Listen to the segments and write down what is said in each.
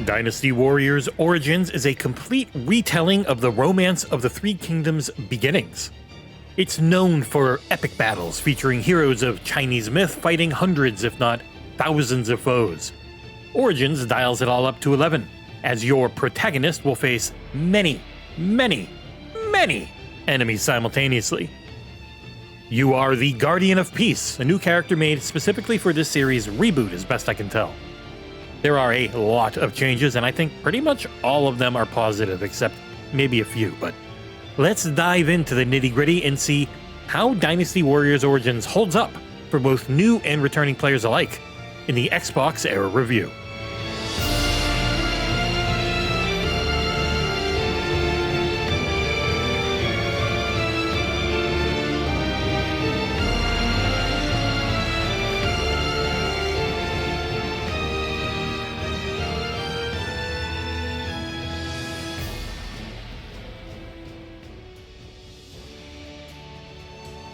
Dynasty Warriors Origins is a complete retelling of the Romance of the Three Kingdoms' beginnings. It's known for epic battles featuring heroes of Chinese myth fighting hundreds, if not thousands of foes. Origins dials it all up to 11, as your protagonist will face many enemies simultaneously. You are the Guardian of Peace, a new character made specifically for this series' reboot as best I can tell. There are a lot of changes, and I think pretty much all of them are positive, except maybe a few, but let's dive into the nitty-gritty and see how Dynasty Warriors Origins holds up for both new and returning players alike in the XboxEra review.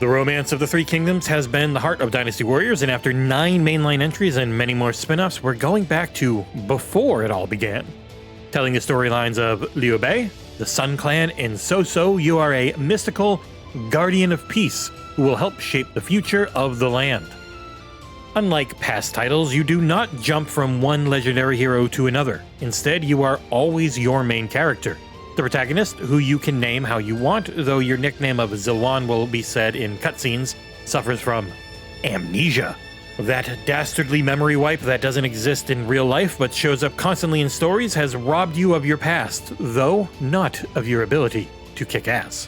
The Romance of the Three Kingdoms has been the heart of Dynasty Warriors, and after 9 mainline entries and many more spin-offs, we're going back to before it all began. Telling the storylines of Liu Bei, the Sun Clan, and So, you are a mystical Guardian of Peace who will help shape the future of the land. Unlike past titles, you do not jump from one legendary hero to another. Instead, you are always your main character. The protagonist, who you can name how you want, though your nickname of Zilwan will be said in cutscenes, suffers from amnesia. That dastardly memory wipe that doesn't exist in real life but shows up constantly in stories has robbed you of your past, though not of your ability to kick ass.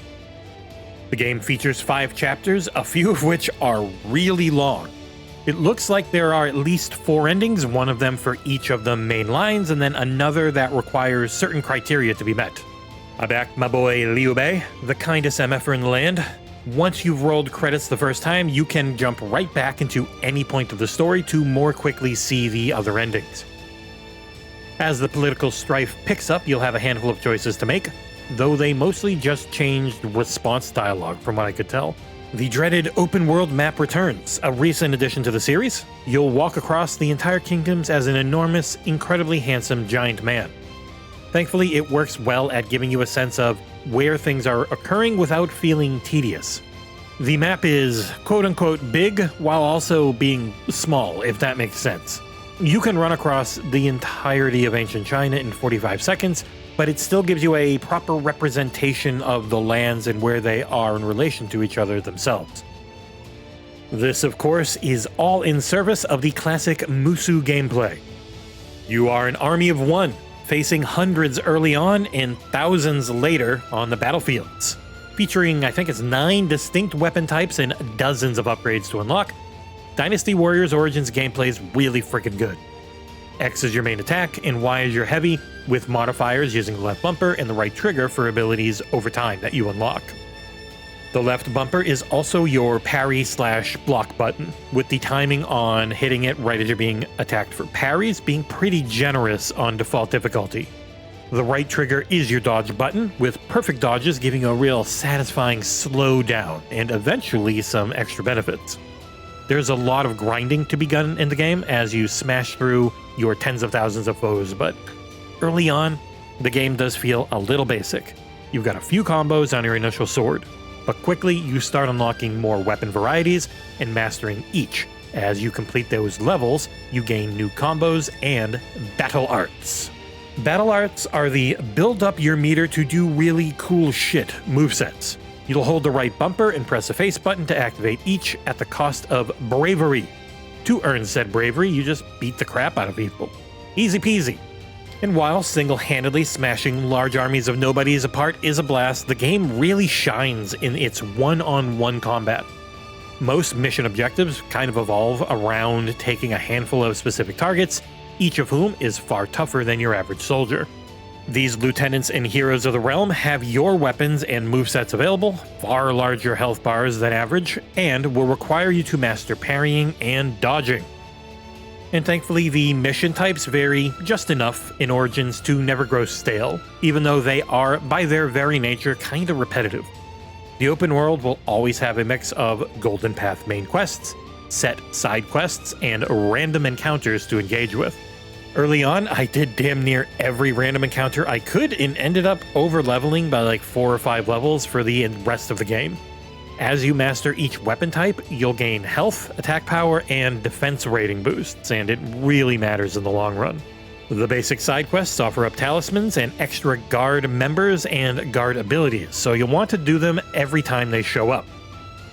The game features 5 chapters, a few of which are really long. It looks like there are at least 4 endings, one of them for each of the main lines, and then another that requires certain criteria to be met. I backed my boy Liu Bei, the kindest MFer in the land. Once you've rolled credits the first time, you can jump right back into any point of the story to more quickly see the other endings. As the political strife picks up, you'll have a handful of choices to make, though they mostly just changed response dialogue from what I could tell. The dreaded open-world map returns, a recent addition to the series. You'll walk across the entire kingdoms as an enormous, incredibly handsome giant man. Thankfully, it works well at giving you a sense of where things are occurring without feeling tedious. The map is quote-unquote big while also being small, if that makes sense. You can run across the entirety of ancient China in 45 seconds, but it still gives you a proper representation of the lands and where they are in relation to each other themselves. This, of course, is all in service of the classic Musu gameplay. You are an army of one, facing hundreds early on and thousands later on the battlefields. Featuring, I think it's 9 distinct weapon types and dozens of upgrades to unlock, Dynasty Warriors Origins gameplay is really freaking good. X is your main attack, and Y is your heavy, with modifiers using the left bumper and the right trigger for abilities over time that you unlock. The left bumper is also your parry/block button, with the timing on hitting it right as you're being attacked for parries being pretty generous on default difficulty. The right trigger is your dodge button, with perfect dodges giving a real satisfying slowdown and eventually some extra benefits. There's a lot of grinding to be done in the game as you smash through your tens of thousands of foes, but early on, the game does feel a little basic. You've got a few combos on your initial sword, but quickly you start unlocking more weapon varieties and mastering each. As you complete those levels, you gain new combos and battle arts. Battle arts are the build up your meter to do really cool shit movesets. You'll hold the right bumper and press the face button to activate each at the cost of bravery. To earn said bravery, you just beat the crap out of people. Easy peasy. And while single-handedly smashing large armies of nobodies apart is a blast, the game really shines in its one-on-one combat. Most mission objectives kind of evolve around taking a handful of specific targets, each of whom is far tougher than your average soldier. These lieutenants and heroes of the realm have your weapons and movesets available, far larger health bars than average, and will require you to master parrying and dodging. And thankfully, the mission types vary just enough in Origins to never grow stale, even though they are, by their very nature, kinda repetitive. The open world will always have a mix of Golden Path main quests, set side quests, and random encounters to engage with. Early on, I did damn near every random encounter I could and ended up over-leveling by like 4 or 5 levels for the rest of the game. As you master each weapon type, you'll gain health, attack power, and defense rating boosts, and it really matters in the long run. The basic side quests offer up talismans and extra guard members and guard abilities, so you'll want to do them every time they show up.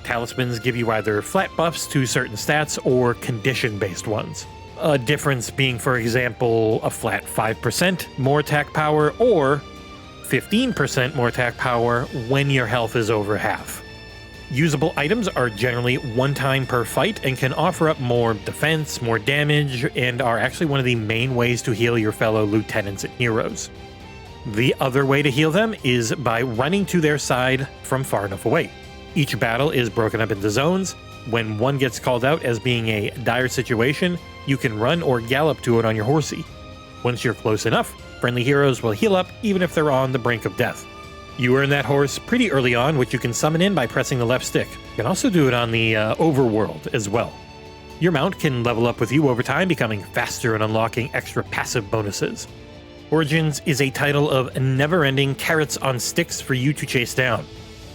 Talismans give you either flat buffs to certain stats or condition-based ones. A difference being, for example, a flat 5% more attack power or 15% more attack power when your health is over half. Usable items are generally one time per fight and can offer up more defense, more damage, and are actually one of the main ways to heal your fellow lieutenants and heroes. The other way to heal them is by running to their side from far enough away. Each battle is broken up into zones. When one gets called out as being a dire situation, you can run or gallop to it on your horsey. Once you're close enough, friendly heroes will heal up even if they're on the brink of death. You earn that horse pretty early on, which you can summon in by pressing the left stick. You can also do it on the overworld as well. Your mount can level up with you over time, becoming faster and unlocking extra passive bonuses. Origins is a title of never-ending carrots on sticks for you to chase down.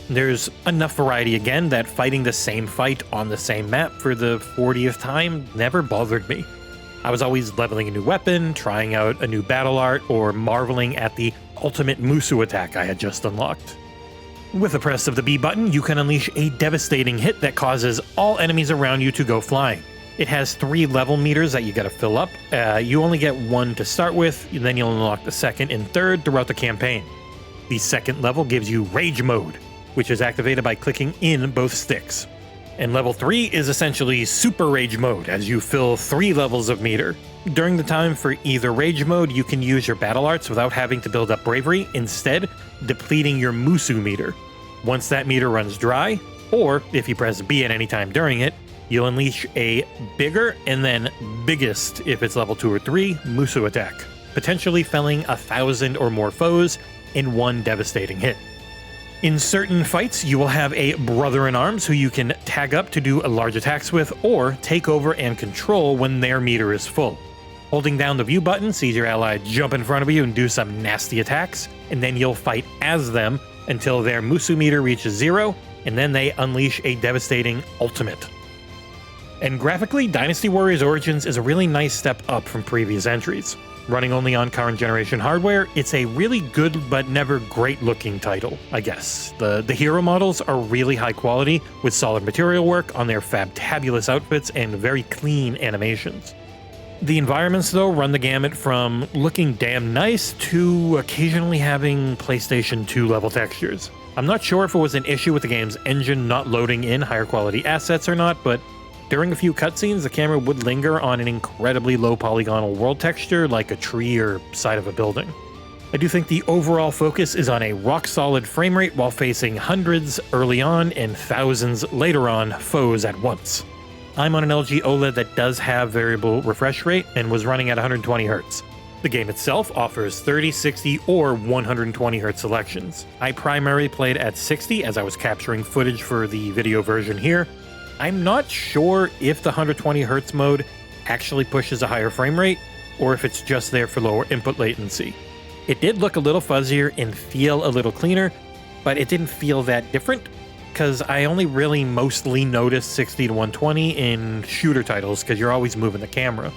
There's enough variety again that fighting the same fight on the same map for the 40th time never bothered me. I was always leveling a new weapon, trying out a new battle art, or marveling at the ultimate Musu attack I had just unlocked. With the press of the B button, you can unleash a devastating hit that causes all enemies around you to go flying. It has 3 level meters that you gotta fill up. You only get 1 to start with, and then you'll unlock the second and third throughout the campaign. The second level gives you Rage Mode, which is activated by clicking in both sticks. And level 3 is essentially Super Rage Mode, as you fill 3 levels of meter. During the time for either Rage Mode, you can use your battle arts without having to build up bravery, instead depleting your Musu meter. Once that meter runs dry, or if you press B at any time during it, you'll unleash a bigger and then biggest, if it's level 2 or 3, Musu attack, potentially felling 1,000 or more foes in one devastating hit. In certain fights, you will have a brother-in-arms who you can tag up to do large attacks with, or take over and control when their meter is full. Holding down the view button sees your ally jump in front of you and do some nasty attacks, and then you'll fight as them until their Musu meter reaches 0, and then they unleash a devastating ultimate. And graphically, Dynasty Warriors Origins is a really nice step up from previous entries. Running only on current generation hardware, it's a really good but never great looking title, I guess. The hero models are really high quality, with solid material work on their fabtabulous outfits and very clean animations. The environments, though, run the gamut from looking damn nice to occasionally having PlayStation 2 level textures. I'm not sure if it was an issue with the game's engine not loading in higher quality assets or not, but during a few cutscenes, the camera would linger on an incredibly low polygonal world texture like a tree or side of a building. I do think the overall focus is on a rock-solid frame rate while facing hundreds early on and thousands later on foes at once. I'm on an LG OLED that does have variable refresh rate and was running at 120Hz. The game itself offers 30, 60, or 120Hz selections. I primarily played at 60 as I was capturing footage for the video version here. I'm not sure if the 120Hz mode actually pushes a higher frame rate, or if it's just there for lower input latency. It did look a little fuzzier and feel a little cleaner, but it didn't feel that different, because I only really mostly noticed 60 to 120 in shooter titles, because you're always moving the camera.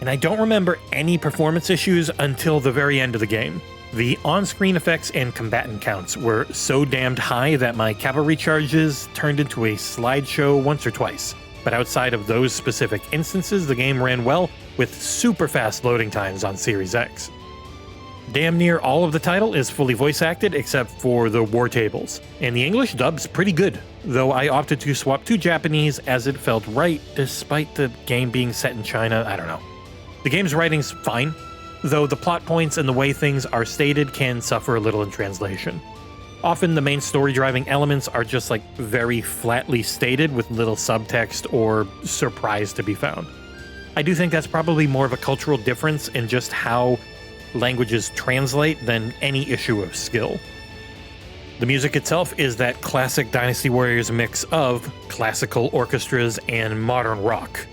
And I don't remember any performance issues until the very end of the game. The on-screen effects and combatant counts were so damned high that my cavalry charges turned into a slideshow once or twice. But outside of those specific instances, the game ran well with super fast loading times on Series X. Damn near all of the title is fully voice acted except for the war tables, and the English dub's pretty good, though I opted to swap to Japanese as it felt right despite the game being set in China. I don't know. The game's writing's fine, though the plot points and the way things are stated can suffer a little in translation. Often the main story-driving elements are just like very flatly stated with little subtext or surprise to be found. I do think that's probably more of a cultural difference in just how languages translate than any issue of skill. The music itself is that classic Dynasty Warriors mix of classical orchestras and modern rock.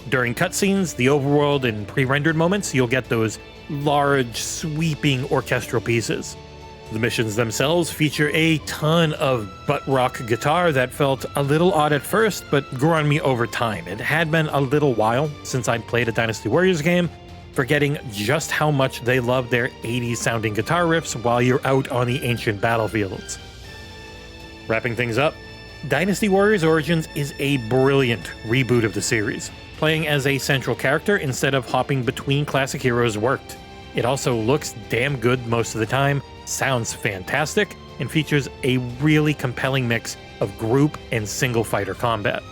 During cutscenes, the overworld, and pre-rendered moments, you'll get those large, sweeping orchestral pieces. The missions themselves feature a ton of butt rock guitar that felt a little odd at first, but grew on me over time. It had been a little while since I'd played a Dynasty Warriors game, forgetting just how much they love their 80s sounding guitar riffs while you're out on the ancient battlefields. Wrapping things up, Dynasty Warriors Origins is a brilliant reboot of the series. Playing as a central character instead of hopping between classic heroes worked. It also looks damn good most of the time, sounds fantastic, and features a really compelling mix of group and single fighter combat.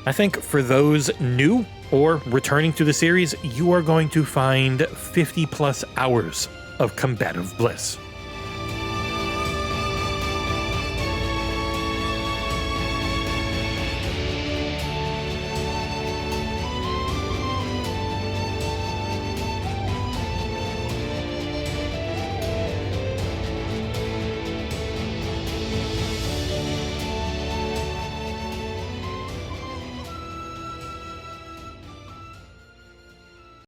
I think for those new or returning to the series, you are going to find 50 plus hours of combative bliss.